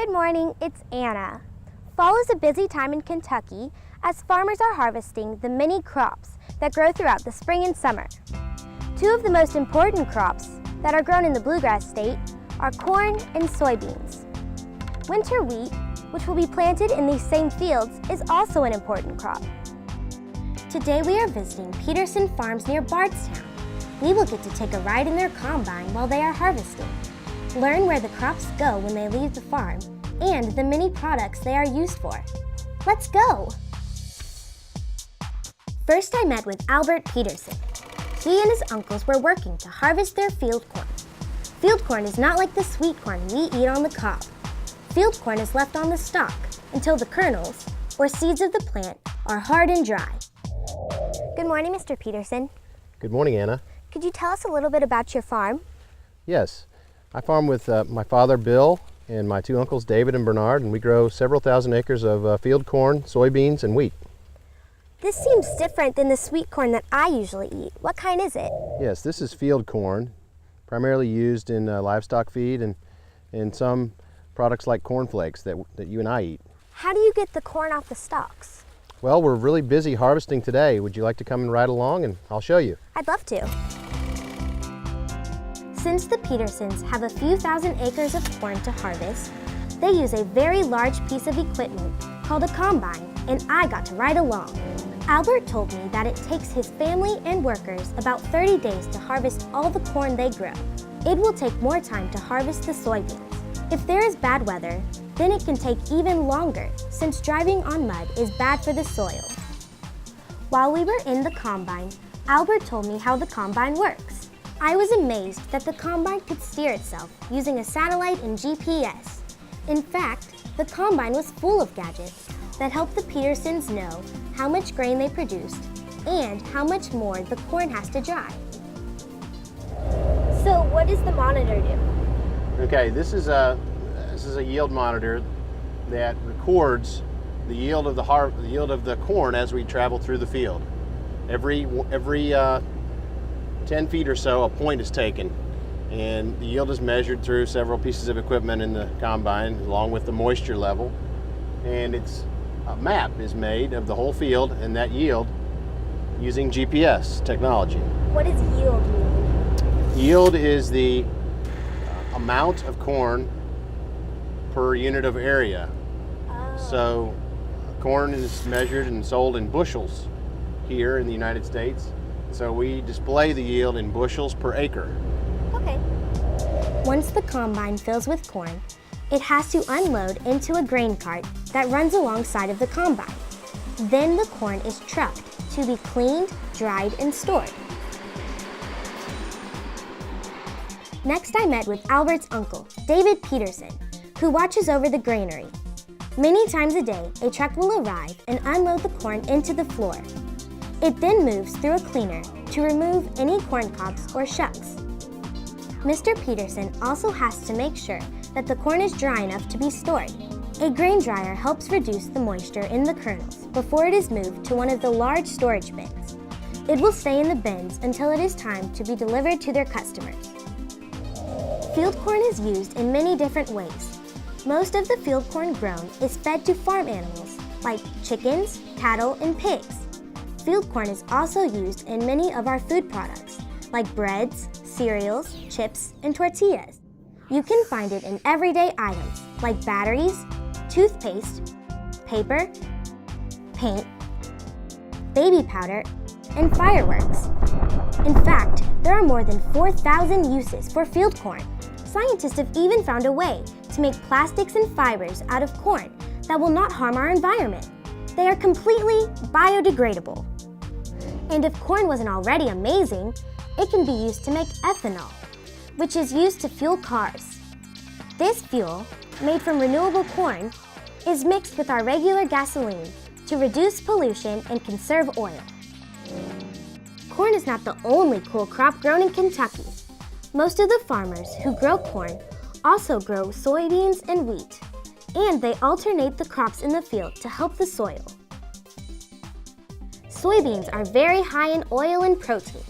Good morning, it's Anna. Fall is a busy time in Kentucky as farmers are harvesting the many crops that grow throughout the spring and summer. Two of the most important crops that are grown in the bluegrass state are corn and soybeans. Winter wheat, which will be planted in these same fields, is also an important crop. Today we are visiting Peterson Farms near Bardstown. We will get to take a ride in their combine while they are harvesting, learn where the crops go when they leave the farm, and the many products they are used for. Let's go! First I met with Albert Peterson. He and his uncles were working to harvest their field corn. Field corn is not like the sweet corn we eat on the cob. Field corn is left on the stalk until the kernels, or seeds of the plant, are hard and dry. Good morning, Mr. Peterson. Good morning, Anna. Could you tell us a little bit about your farm? Yes, I farm with my father, Bill, and my two uncles, David and Bernard, and we grow several thousand acres of field corn, soybeans, and wheat. This seems different than the sweet corn that I usually eat. What kind is it? Yes, this is field corn, primarily used in livestock feed and some products like corn flakes that you and I eat. How do you get the corn off the stalks? Well, we're really busy harvesting today. Would you like to come and ride along, and I'll show you? I'd love to. Since the Petersons have a few thousand acres of corn to harvest, they use a very large piece of equipment called a combine, and I got to ride along. Albert told me that it takes his family and workers about 30 days to harvest all the corn they grow. It will take more time to harvest the soybeans. If there is bad weather, then it can take even longer since driving on mud is bad for the soil. While we were in the combine, Albert told me how the combine works. I was amazed that the combine could steer itself using a satellite and GPS. In fact, the combine was full of gadgets that helped the Petersons know how much grain they produced and how much more the corn has to dry. So what does the monitor do? Okay, this is a yield monitor that records the yield of the corn as we travel through the field. Every 10 feet or so, a point is taken, and the yield is measured through several pieces of equipment in the combine, along with the moisture level. And a map is made of the whole field and that yield using GPS technology. What does yield mean? Yield is the amount of corn per unit of area. Oh. So corn is measured and sold in bushels here in the United States. So we display the yield in bushels per acre. Okay. Once the combine fills with corn, it has to unload into a grain cart that runs alongside of the combine. Then the corn is trucked to be cleaned, dried, and stored. Next, I met with Albert's uncle, David Peterson, who watches over the granary. Many times a day, a truck will arrive and unload the corn into the floor. It then moves through a cleaner to remove any corn cobs or shucks. Mr. Peterson also has to make sure that the corn is dry enough to be stored. A grain dryer helps reduce the moisture in the kernels before it is moved to one of the large storage bins. It will stay in the bins until it is time to be delivered to their customers. Field corn is used in many different ways. Most of the field corn grown is fed to farm animals like chickens, cattle, and pigs. Field corn is also used in many of our food products like breads, cereals, chips, and tortillas. You can find it in everyday items like batteries, toothpaste, paper, paint, baby powder, and fireworks. In fact, there are more than 4,000 uses for field corn. Scientists have even found a way to make plastics and fibers out of corn that will not harm our environment. They are completely biodegradable. And if corn wasn't already amazing, it can be used to make ethanol, which is used to fuel cars. This fuel, made from renewable corn, is mixed with our regular gasoline to reduce pollution and conserve oil. Corn is not the only cool crop grown in Kentucky. Most of the farmers who grow corn also grow soybeans and wheat, and they alternate the crops in the field to help the soil. Soybeans are very high in oil and protein,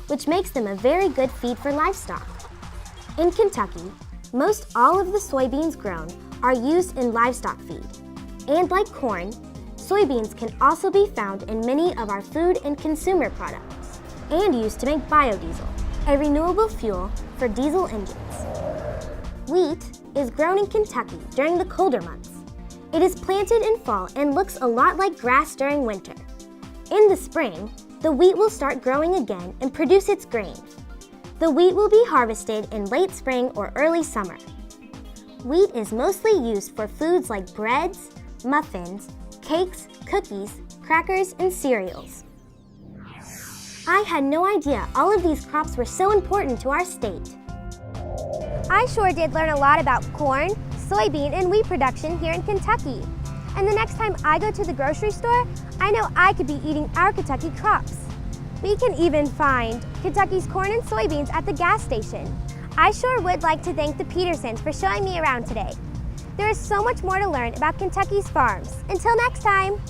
which makes them a very good feed for livestock. In Kentucky, most all of the soybeans grown are used in livestock feed. And like corn, soybeans can also be found in many of our food and consumer products and used to make biodiesel, a renewable fuel for diesel engines. Wheat is grown in Kentucky during the colder months. It is planted in fall and looks a lot like grass during winter. In the spring, the wheat will start growing again and produce its grain. The wheat will be harvested in late spring or early summer. Wheat is mostly used for foods like breads, muffins, cakes, cookies, crackers, and cereals. I had no idea all of these crops were so important to our state. I sure did learn a lot about corn, soybean, and wheat production here in Kentucky. And the next time I go to the grocery store, I know I could be eating our Kentucky crops. We can even find Kentucky's corn and soybeans at the gas station. I sure would like to thank the Petersons for showing me around today. There is so much more to learn about Kentucky's farms. Until next time!